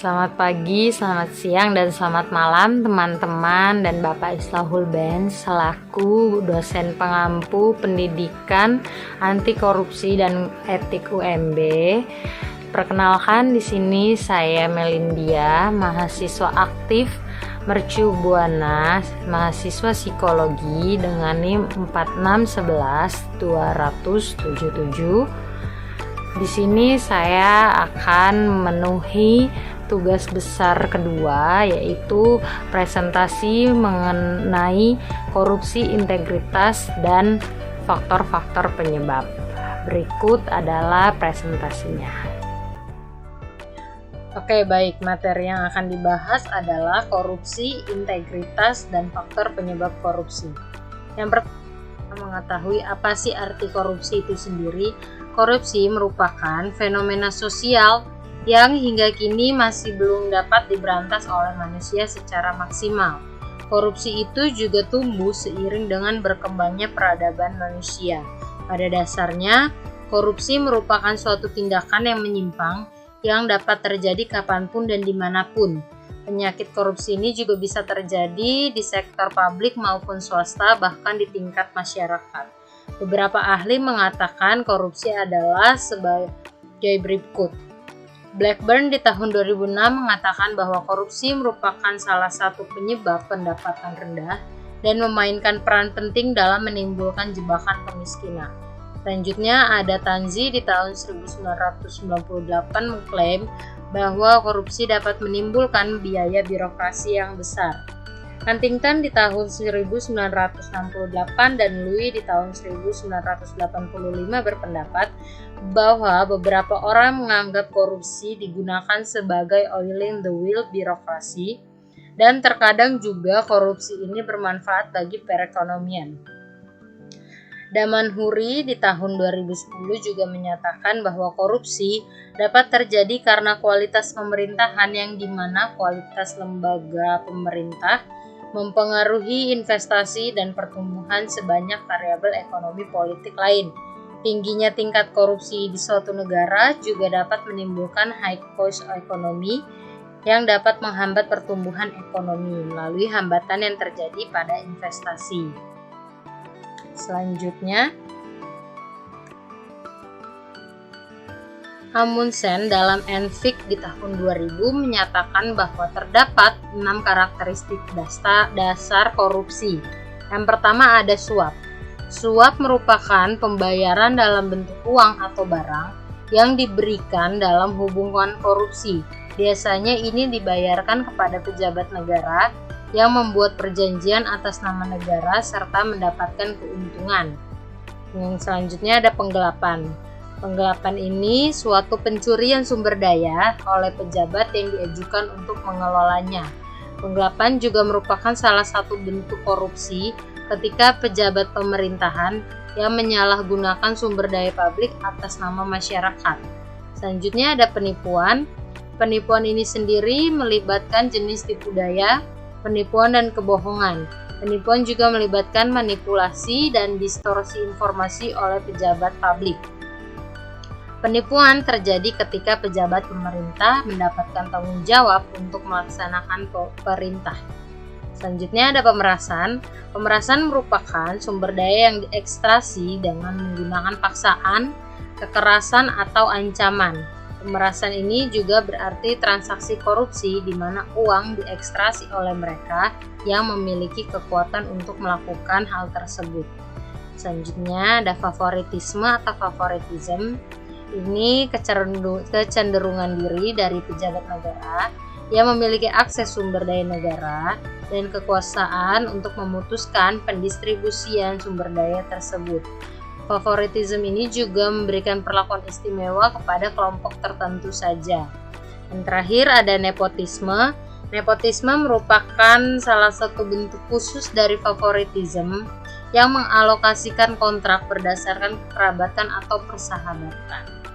Selamat pagi, selamat siang, dan selamat malam teman-teman dan Bapak Islahul Ben selaku dosen pengampu pendidikan anti korupsi dan etik UMB. Perkenalkan, di sini saya Melindia, mahasiswa aktif Mercu Buana, mahasiswa psikologi dengan NIM 4611277. Di sini saya akan memenuhi tugas besar kedua, yaitu presentasi mengenai korupsi, integritas, dan faktor-faktor penyebab. Berikut adalah presentasinya. Oke, baik. Materi yang akan dibahas adalah korupsi, integritas, dan faktor penyebab korupsi. Yang pertama, mengetahui apa sih arti korupsi itu sendiri. Korupsi merupakan fenomena sosial yang hingga kini masih belum dapat diberantas oleh manusia secara maksimal. Korupsi itu juga tumbuh seiring dengan berkembangnya peradaban manusia. Pada dasarnya, korupsi merupakan suatu tindakan yang menyimpang yang dapat terjadi kapanpun dan dimanapun. Penyakit korupsi ini juga bisa terjadi di sektor publik maupun swasta, bahkan di tingkat masyarakat. Beberapa ahli mengatakan korupsi adalah sebagai berikut. Blackburn di tahun 2006 mengatakan bahwa korupsi merupakan salah satu penyebab pendapatan rendah dan memainkan peran penting dalam menimbulkan jebakan kemiskinan. Selanjutnya ada Tanzi di tahun 1998 mengklaim bahwa korupsi dapat menimbulkan biaya birokrasi yang besar. Huntington di tahun 1968 dan Louis di tahun 1985 berpendapat bahwa beberapa orang menganggap korupsi digunakan sebagai oiling the wheel birokrasi, dan terkadang juga korupsi ini bermanfaat bagi perekonomian. Damanhuri di tahun 2010 juga menyatakan bahwa korupsi dapat terjadi karena kualitas pemerintahan, yang dimana kualitas lembaga pemerintah mempengaruhi investasi dan pertumbuhan sebanyak variabel ekonomi politik lain. Tingginya tingkat korupsi di suatu negara juga dapat menimbulkan high cost ekonomi yang dapat menghambat pertumbuhan ekonomi melalui hambatan yang terjadi pada investasi. Selanjutnya, Amundsen dalam ENVIC di tahun 2000 menyatakan bahwa terdapat 6 karakteristik dasar korupsi. Yang pertama ada suap. Suap merupakan pembayaran dalam bentuk uang atau barang yang diberikan dalam hubungan korupsi. Biasanya ini dibayarkan kepada pejabat negara yang membuat perjanjian atas nama negara serta mendapatkan keuntungan. Yang selanjutnya ada penggelapan. Penggelapan ini suatu pencurian sumber daya oleh pejabat yang diajukan untuk mengelolanya. Penggelapan juga merupakan salah satu bentuk korupsi ketika pejabat pemerintahan yang menyalahgunakan sumber daya publik atas nama masyarakat. Selanjutnya ada penipuan. Penipuan ini sendiri melibatkan jenis tipu daya, penipuan dan kebohongan. Penipuan juga melibatkan manipulasi dan distorsi informasi oleh pejabat publik. Penipuan terjadi ketika pejabat pemerintah mendapatkan tanggung jawab untuk melaksanakan perintah. Selanjutnya ada pemerasan. Pemerasan merupakan sumber daya yang diekstrasi dengan menggunakan paksaan, kekerasan, atau ancaman. Pemerasan ini juga berarti transaksi korupsi di mana uang diekstrasi oleh mereka yang memiliki kekuatan untuk melakukan hal tersebut. Selanjutnya ada favoritisme atau favoritism. Ini kecenderungan diri dari pejabat negara yang memiliki akses sumber daya negara dan kekuasaan untuk memutuskan pendistribusian sumber daya tersebut. Favoritisme ini juga memberikan perlakuan istimewa kepada kelompok tertentu saja. Dan terakhir ada nepotisme. Nepotisme merupakan salah satu bentuk khusus dari favoritisme yang mengalokasikan kontrak berdasarkan kekerabatan atau persahabatan.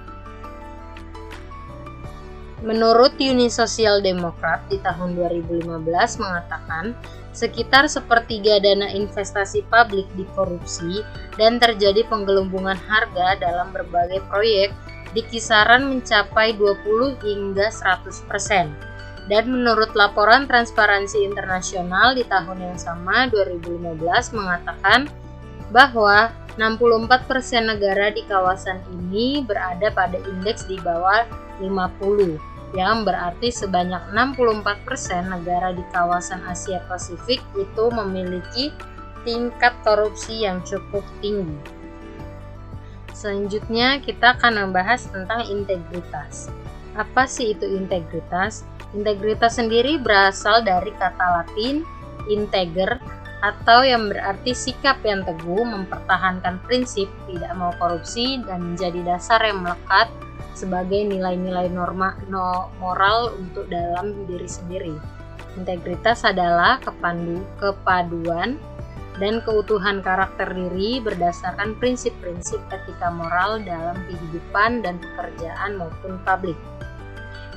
Menurut Uni Sosial Demokrat di tahun 2015 mengatakan sekitar sepertiga dana investasi publik dikorupsi dan terjadi penggelembungan harga dalam berbagai proyek di kisaran mencapai 20 hingga 100%. Dan menurut laporan Transparansi Internasional di tahun yang sama 2015 mengatakan bahwa 64% negara di kawasan ini berada pada indeks di bawah 50, yang berarti sebanyak 64% negara di kawasan Asia Pasifik itu memiliki tingkat korupsi yang cukup tinggi. Selanjutnya kita akan membahas tentang integritas. Apa sih itu integritas? Integritas sendiri berasal dari kata Latin integer, atau yang berarti sikap yang teguh, mempertahankan prinsip, tidak mau korupsi, dan menjadi dasar yang melekat sebagai nilai-nilai moral untuk dalam diri sendiri. Integritas adalah kepaduan dan keutuhan karakter diri berdasarkan prinsip-prinsip etika moral dalam kehidupan dan pekerjaan maupun publik.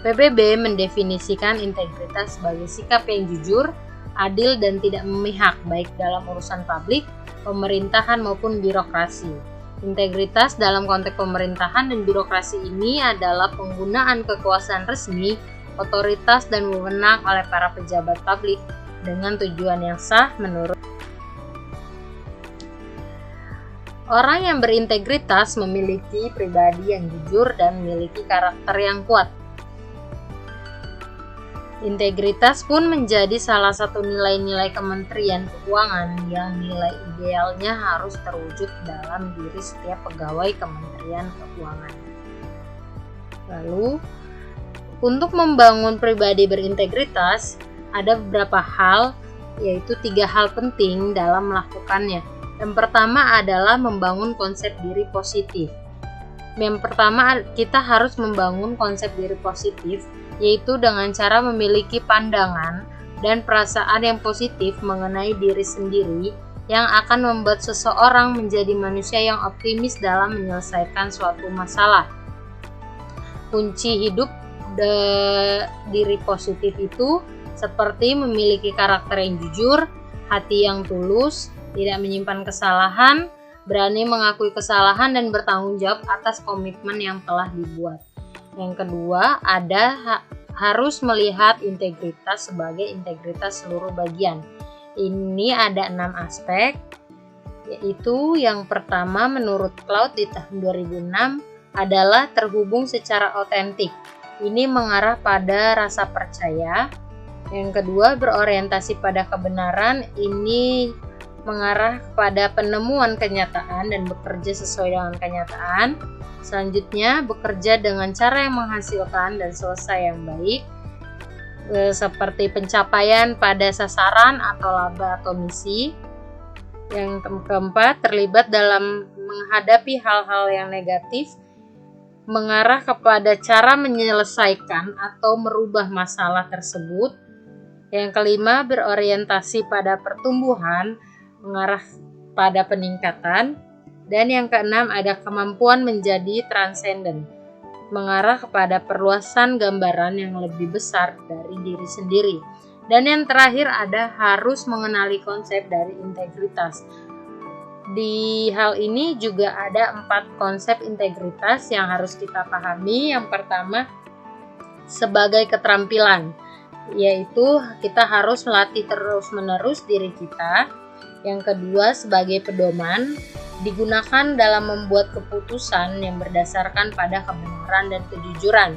PBB mendefinisikan integritas sebagai sikap yang jujur, adil dan tidak memihak baik dalam urusan publik, pemerintahan maupun birokrasi. Integritas dalam konteks pemerintahan dan birokrasi ini adalah penggunaan kekuasaan resmi, otoritas dan wewenang oleh para pejabat publik dengan tujuan yang sah menurut. Orang yang berintegritas memiliki pribadi yang jujur dan memiliki karakter yang kuat. Integritas pun menjadi salah satu nilai-nilai Kementerian Keuangan yang nilai idealnya harus terwujud dalam diri setiap pegawai Kementerian Keuangan. Lalu, untuk membangun pribadi berintegritas, ada beberapa hal, yaitu 3 hal penting dalam melakukannya. Yang pertama adalah membangun konsep diri positif. Yang pertama, kita harus membangun konsep diri positif, yaitu dengan cara memiliki pandangan dan perasaan yang positif mengenai diri sendiri yang akan membuat seseorang menjadi manusia yang optimis dalam menyelesaikan suatu masalah. Kunci hidup diri positif itu seperti memiliki karakter yang jujur, hati yang tulus, tidak menyimpan kesalahan, berani mengakui kesalahan dan bertanggung jawab atas komitmen yang telah dibuat. Yang kedua, harus melihat integritas sebagai integritas seluruh bagian. Ini ada 6 aspek, yaitu yang pertama menurut Cloud di tahun 2006 adalah terhubung secara otentik. Ini mengarah pada rasa percaya. Yang kedua, berorientasi pada kebenaran. Ini mengarah kepada penemuan kenyataan dan bekerja sesuai dengan kenyataan. Selanjutnya, bekerja dengan cara yang menghasilkan dan selesai yang baik, seperti pencapaian pada sasaran atau laba atau misi. Yang keempat, terlibat dalam menghadapi hal-hal yang negatif, mengarah kepada cara menyelesaikan atau merubah masalah tersebut. Yang kelima, berorientasi pada pertumbuhan, mengarah pada peningkatan. Dan yang keenam, ada kemampuan menjadi transenden, mengarah kepada perluasan gambaran yang lebih besar dari diri sendiri. Dan yang terakhir, ada harus mengenali konsep dari integritas. Di hal ini juga ada 4 konsep integritas yang harus kita pahami. Yang pertama, sebagai keterampilan, yaitu kita harus melatih terus-menerus diri kita. Yang kedua, sebagai pedoman, digunakan dalam membuat keputusan yang berdasarkan pada kebenaran dan kejujuran.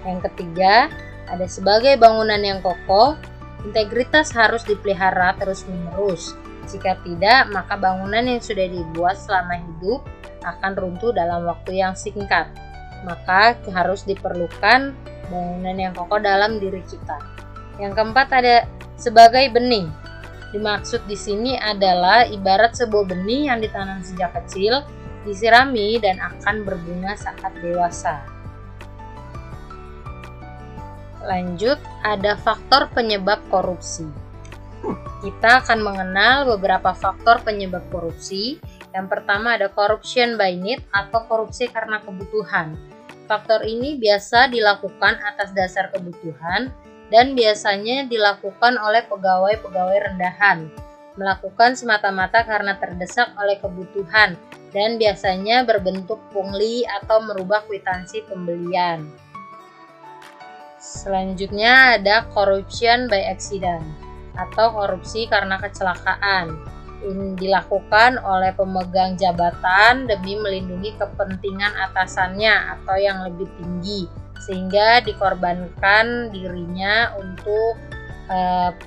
Yang ketiga, ada sebagai bangunan yang kokoh, integritas harus dipelihara terus-menerus. Jika tidak, maka bangunan yang sudah dibuat selama hidup akan runtuh dalam waktu yang singkat. Maka harus diperlukan bangunan yang kokoh dalam diri kita. Yang keempat, ada sebagai benih. Dimaksud di sini adalah ibarat sebuah benih yang ditanam sejak kecil, disirami dan akan berbunga saat dewasa. Lanjut, ada faktor penyebab korupsi. Kita akan mengenal beberapa faktor penyebab korupsi. Yang pertama ada corruption by need atau korupsi karena kebutuhan. Faktor ini biasa dilakukan atas dasar kebutuhan dan biasanya dilakukan oleh pegawai-pegawai rendahan, melakukan semata-mata karena terdesak oleh kebutuhan, dan biasanya berbentuk pungli atau merubah kwitansi pembelian. Selanjutnya ada corruption by accident atau korupsi karena kecelakaan. Ini dilakukan oleh pemegang jabatan demi melindungi kepentingan atasannya atau yang lebih tinggi, sehingga dikorbankan dirinya untuk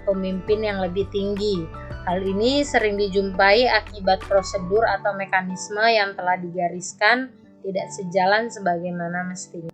pemimpin yang lebih tinggi. Hal ini sering dijumpai akibat prosedur atau mekanisme yang telah digariskan tidak sejalan sebagaimana mestinya.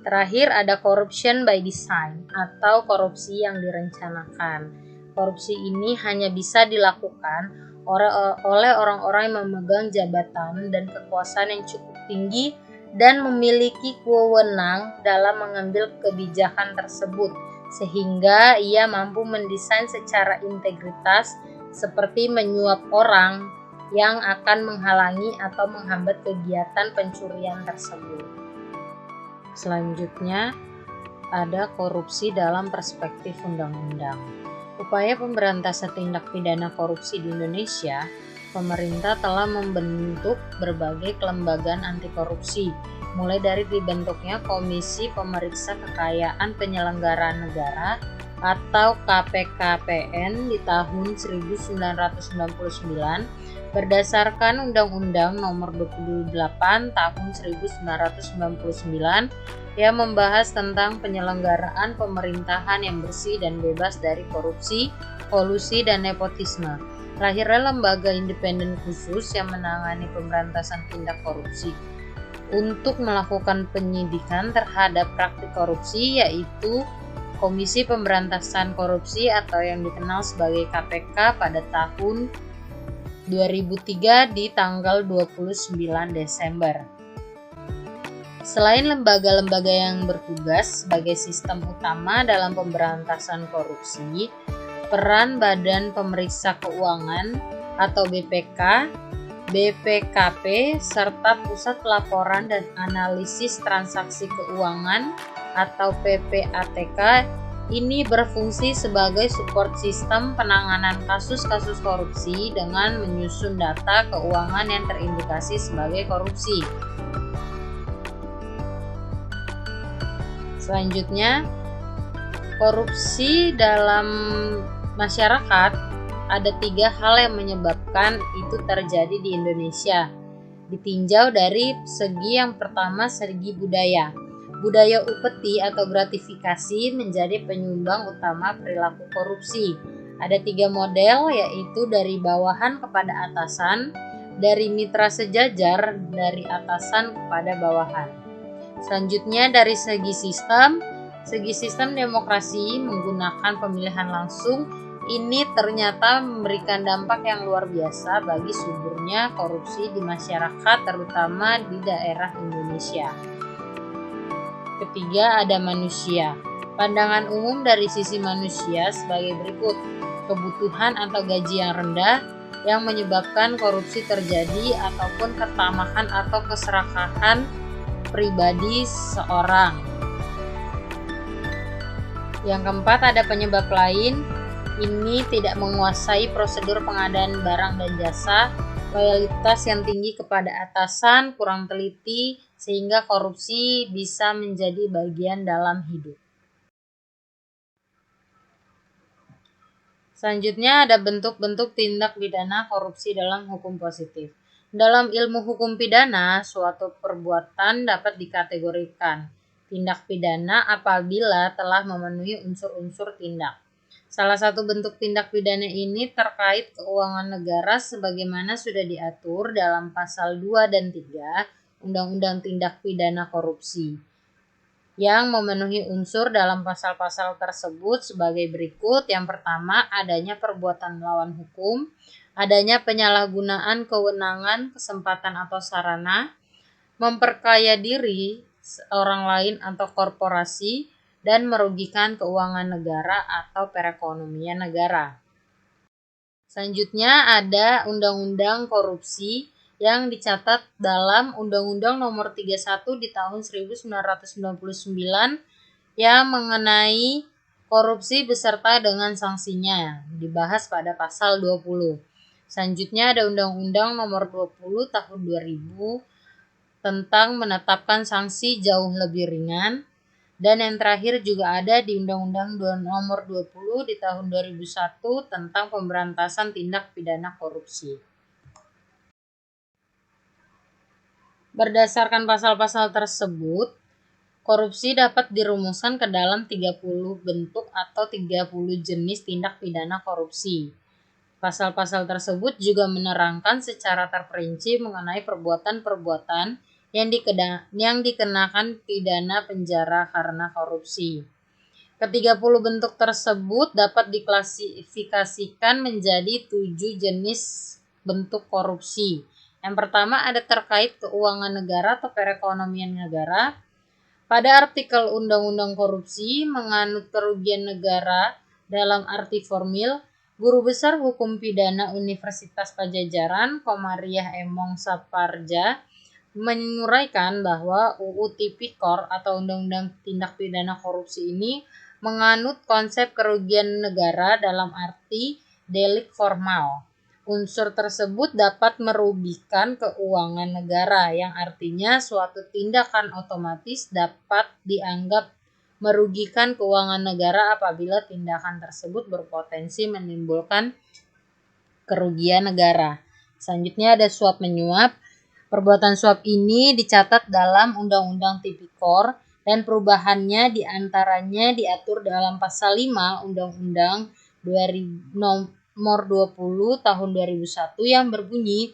Terakhir ada corruption by design atau korupsi yang direncanakan. Korupsi ini hanya bisa dilakukan oleh orang-orang yang memegang jabatan dan kekuasaan yang cukup tinggi dan memiliki wewenang dalam mengambil kebijakan tersebut, sehingga ia mampu mendesain secara integritas seperti menyuap orang yang akan menghalangi atau menghambat kegiatan pencurian tersebut. Selanjutnya ada korupsi dalam perspektif undang-undang. Upaya pemberantasan tindak pidana korupsi di Indonesia, pemerintah telah membentuk berbagai kelembagaan anti korupsi, mulai dari dibentuknya Komisi Pemeriksa Kekayaan Penyelenggaraan Negara atau KPKPN di tahun 1999 berdasarkan Undang-Undang Nomor 28 Tahun 1999 yang membahas tentang penyelenggaraan pemerintahan yang bersih dan bebas dari korupsi, kolusi, dan nepotisme. Lahirnya lembaga independen khusus yang menangani pemberantasan tindak korupsi untuk melakukan penyidikan terhadap praktik korupsi, yaitu Komisi Pemberantasan Korupsi atau yang dikenal sebagai KPK pada tahun 2003 di tanggal 29 Desember. Selain lembaga-lembaga yang bertugas sebagai sistem utama dalam pemberantasan korupsi, peran Badan Pemeriksa Keuangan atau BPK, BPKP, serta Pusat Pelaporan dan Analisis Transaksi Keuangan atau PPATK ini berfungsi sebagai support sistem penanganan kasus-kasus korupsi dengan menyusun data keuangan yang terindikasi sebagai korupsi. Selanjutnya, korupsi dalam masyarakat, ada 3 hal yang menyebabkan itu terjadi di Indonesia. Ditinjau dari segi yang pertama, segi budaya. Budaya upeti atau gratifikasi menjadi penyumbang utama perilaku korupsi. Ada 3 model, yaitu dari bawahan kepada atasan, dari mitra sejajar, dari atasan kepada bawahan. Selanjutnya dari segi sistem demokrasi menggunakan pemilihan langsung ini ternyata memberikan dampak yang luar biasa bagi suburnya korupsi di masyarakat, terutama di daerah Indonesia. Ketiga, ada manusia. Pandangan umum dari sisi manusia sebagai berikut: kebutuhan atau gaji yang rendah yang menyebabkan korupsi terjadi, ataupun ketamakan atau keserakahan pribadi seorang. Yang keempat, ada penyebab lain. Ini tidak menguasai prosedur pengadaan barang dan jasa, loyalitas yang tinggi kepada atasan, kurang teliti, sehingga korupsi bisa menjadi bagian dalam hidup. Selanjutnya ada bentuk-bentuk tindak pidana korupsi dalam hukum positif. Dalam ilmu hukum pidana, suatu perbuatan dapat dikategorikan tindak pidana apabila telah memenuhi unsur-unsur tindak. Salah satu bentuk tindak pidana ini terkait keuangan negara sebagaimana sudah diatur dalam pasal 2 dan 3 Undang-Undang Tindak Pidana Korupsi, yang memenuhi unsur dalam pasal-pasal tersebut sebagai berikut. Yang pertama, adanya perbuatan melawan hukum, adanya penyalahgunaan kewenangan, kesempatan atau sarana, memperkaya diri orang lain atau korporasi, dan merugikan keuangan negara atau perekonomian negara. Selanjutnya ada Undang-Undang Korupsi yang dicatat dalam Undang-Undang Nomor 31 di tahun 1999 yang mengenai korupsi beserta dengan sanksinya, dibahas pada pasal 20. Selanjutnya ada Undang-Undang Nomor 20 Tahun 2000 tentang menetapkan sanksi jauh lebih ringan. Dan yang terakhir juga ada di Undang-Undang Nomor 20 di tahun 2001 tentang pemberantasan tindak pidana korupsi. Berdasarkan pasal-pasal tersebut, korupsi dapat dirumuskan ke dalam 30 bentuk atau 30 jenis tindak pidana korupsi. Pasal-pasal tersebut juga menerangkan secara terperinci mengenai perbuatan-perbuatan yang dikenakan pidana penjara karena korupsi. Ke-30 bentuk tersebut dapat diklasifikasikan menjadi 7 jenis bentuk korupsi. Yang pertama ada terkait keuangan negara atau perekonomian negara. Pada artikel Undang-Undang Korupsi menganut kerugian negara dalam arti formil, Guru Besar Hukum Pidana Universitas Padjadjaran, Komariah Emong Saparja, menguraikan bahwa UU Tipikor atau Undang-Undang Tindak Pidana Korupsi ini menganut konsep kerugian negara dalam arti delik formal. Unsur tersebut dapat merugikan keuangan negara, yang artinya suatu tindakan otomatis dapat dianggap merugikan keuangan negara apabila tindakan tersebut berpotensi menimbulkan kerugian negara. Selanjutnya ada suap menyuap. Perbuatan suap ini dicatat dalam Undang-Undang Tipikor dan perubahannya diantaranya diatur dalam pasal 5 Undang-Undang Nomor 20 tahun 2001 yang berbunyi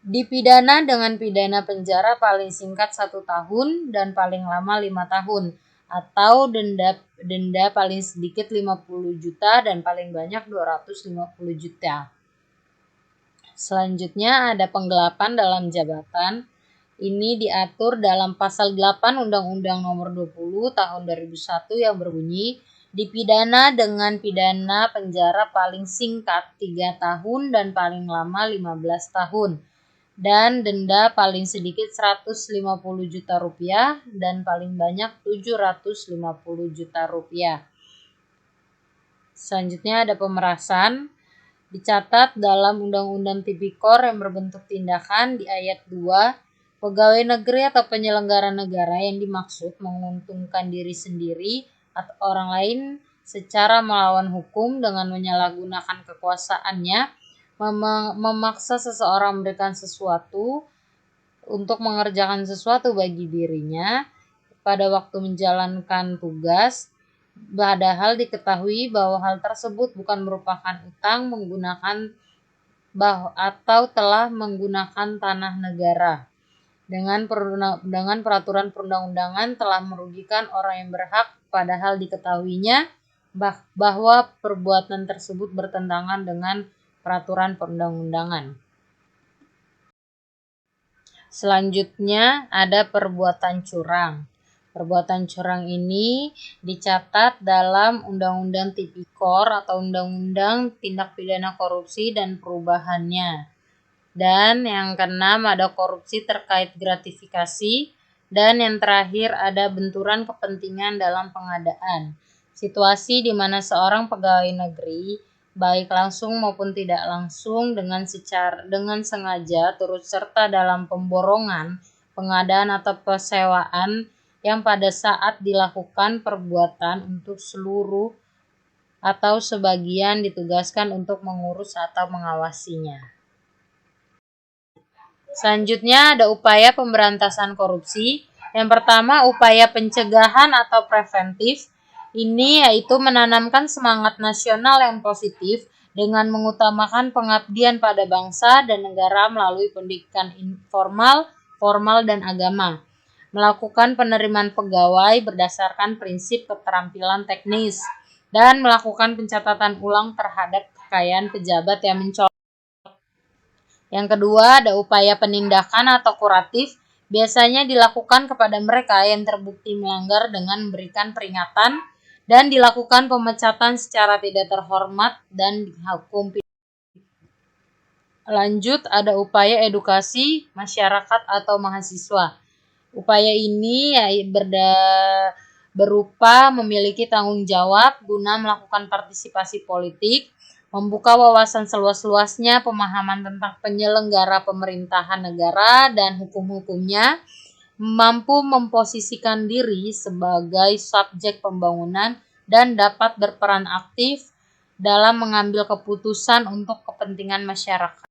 dipidana dengan pidana penjara paling singkat 1 tahun dan paling lama 5 tahun atau denda paling sedikit 50 juta dan paling banyak 250 juta. Selanjutnya ada penggelapan dalam jabatan. Ini diatur dalam pasal 8 Undang-Undang Nomor 20 tahun 2001 yang berbunyi dipidana dengan pidana penjara paling singkat 3 tahun dan paling lama 15 tahun dan denda paling sedikit 150 juta rupiah dan paling banyak 750 juta rupiah. Selanjutnya ada pemerasan. Dicatat dalam Undang-Undang Tipikor yang berbentuk tindakan di ayat 2, pegawai negeri atau penyelenggara negara yang dimaksud menguntungkan diri sendiri atau orang lain secara melawan hukum dengan menyalahgunakan kekuasaannya, memaksa seseorang memberikan sesuatu untuk mengerjakan sesuatu bagi dirinya pada waktu menjalankan tugas, padahal diketahui bahwa hal tersebut bukan merupakan utang atau telah menggunakan tanah negara dengan peraturan perundang-undangan telah merugikan orang yang berhak, padahal diketahuinya bahwa perbuatan tersebut bertentangan dengan peraturan perundang-undangan. Selanjutnya ada perbuatan curang. Perbuatan curang ini dicatat dalam Undang-Undang Tipikor atau Undang-Undang Tindak Pidana Korupsi dan perubahannya. Dan yang keenam ada korupsi terkait gratifikasi. Dan yang terakhir ada benturan kepentingan dalam pengadaan. Situasi di mana seorang pegawai negeri, baik langsung maupun tidak langsung dengan sengaja turut serta dalam pemborongan, pengadaan atau persewaan yang pada saat dilakukan perbuatan untuk seluruh atau sebagian ditugaskan untuk mengurus atau mengawasinya. Selanjutnya ada upaya pemberantasan korupsi. Yang pertama upaya pencegahan atau preventif. Ini yaitu menanamkan semangat nasional yang positif dengan mengutamakan pengabdian pada bangsa dan negara melalui pendidikan informal, formal, dan agama. Melakukan penerimaan pegawai berdasarkan prinsip keterampilan teknis dan melakukan pencatatan ulang terhadap kekayaan pejabat yang mencolok. Yang kedua ada upaya penindakan atau kuratif, biasanya dilakukan kepada mereka yang terbukti melanggar dengan memberikan peringatan dan dilakukan pemecatan secara tidak terhormat dan dihukum pidana. Lanjut ada upaya edukasi masyarakat atau mahasiswa. Upaya ini berupa memiliki tanggung jawab guna melakukan partisipasi politik, membuka wawasan seluas-luasnya pemahaman tentang penyelenggara pemerintahan negara dan hukum-hukumnya, mampu memposisikan diri sebagai subjek pembangunan dan dapat berperan aktif dalam mengambil keputusan untuk kepentingan masyarakat.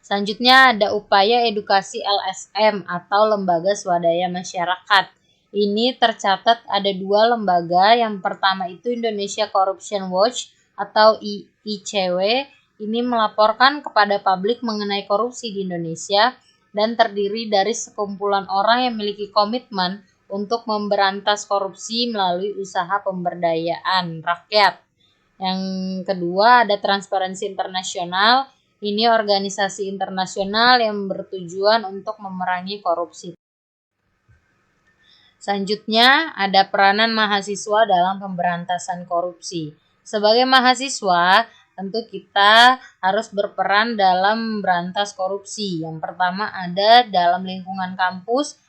Selanjutnya ada upaya edukasi LSM atau Lembaga Swadaya Masyarakat. Ini tercatat ada 2 lembaga. Yang pertama itu Indonesia Corruption Watch atau ICW. Ini melaporkan kepada publik mengenai korupsi di Indonesia dan terdiri dari sekumpulan orang yang memiliki komitmen untuk memberantas korupsi melalui usaha pemberdayaan rakyat. Yang kedua ada Transparansi Internasional. Ini organisasi internasional yang bertujuan untuk memerangi korupsi. Selanjutnya ada peranan mahasiswa dalam pemberantasan korupsi. Sebagai mahasiswa, tentu kita harus berperan dalam memberantas korupsi. Yang pertama ada dalam lingkungan kampus.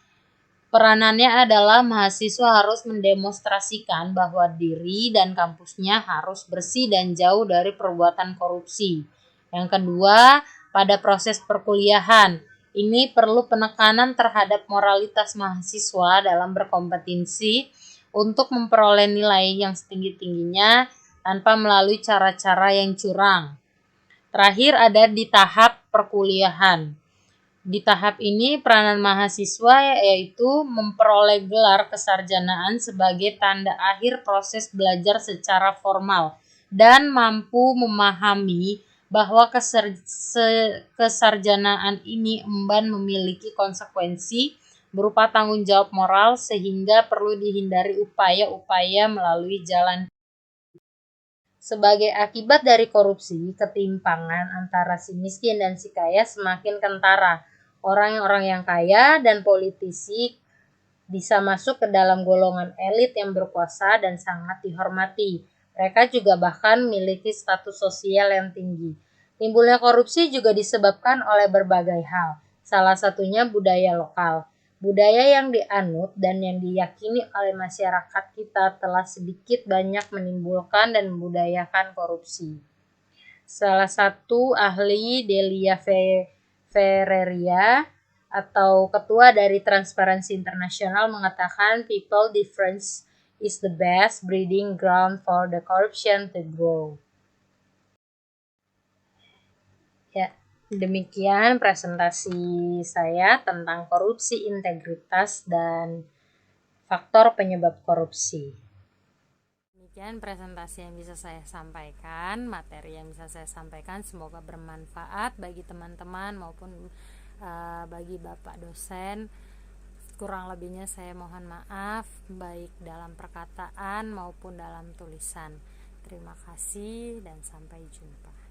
Peranannya adalah mahasiswa harus mendemonstrasikan bahwa diri dan kampusnya harus bersih dan jauh dari perbuatan korupsi. Yang kedua, pada proses perkuliahan, ini perlu penekanan terhadap moralitas mahasiswa dalam berkompetensi untuk memperoleh nilai yang setinggi-tingginya tanpa melalui cara-cara yang curang. Terakhir ada di tahap perkuliahan. Di tahap ini peranan mahasiswa yaitu memperoleh gelar kesarjanaan sebagai tanda akhir proses belajar secara formal dan mampu memahami bahwa kesarjanaan ini emban memiliki konsekuensi berupa tanggung jawab moral sehingga perlu dihindari upaya-upaya melalui jalan. Sebagai akibat dari korupsi, ketimpangan antara si miskin dan si kaya semakin kentara. Orang-orang yang kaya dan politisi bisa masuk ke dalam golongan elit yang berkuasa dan sangat dihormati. Mereka juga bahkan memiliki status sosial yang tinggi. Timbulnya korupsi juga disebabkan oleh berbagai hal. Salah satunya budaya lokal. Budaya yang dianut dan yang diyakini oleh masyarakat kita telah sedikit banyak menimbulkan dan membudayakan korupsi. Salah satu ahli Delia Ferreira atau ketua dari Transparansi Internasional mengatakan people difference is the best breeding ground for the corruption to grow. Ya, demikian presentasi saya tentang korupsi, integritas, dan faktor penyebab korupsi. Demikian presentasi yang bisa saya sampaikan, materi yang bisa saya sampaikan. Semoga bermanfaat bagi teman-teman maupun bagi Bapak dosen. Kurang lebihnya saya mohon maaf baik dalam perkataan maupun dalam tulisan. Terima kasih dan sampai jumpa.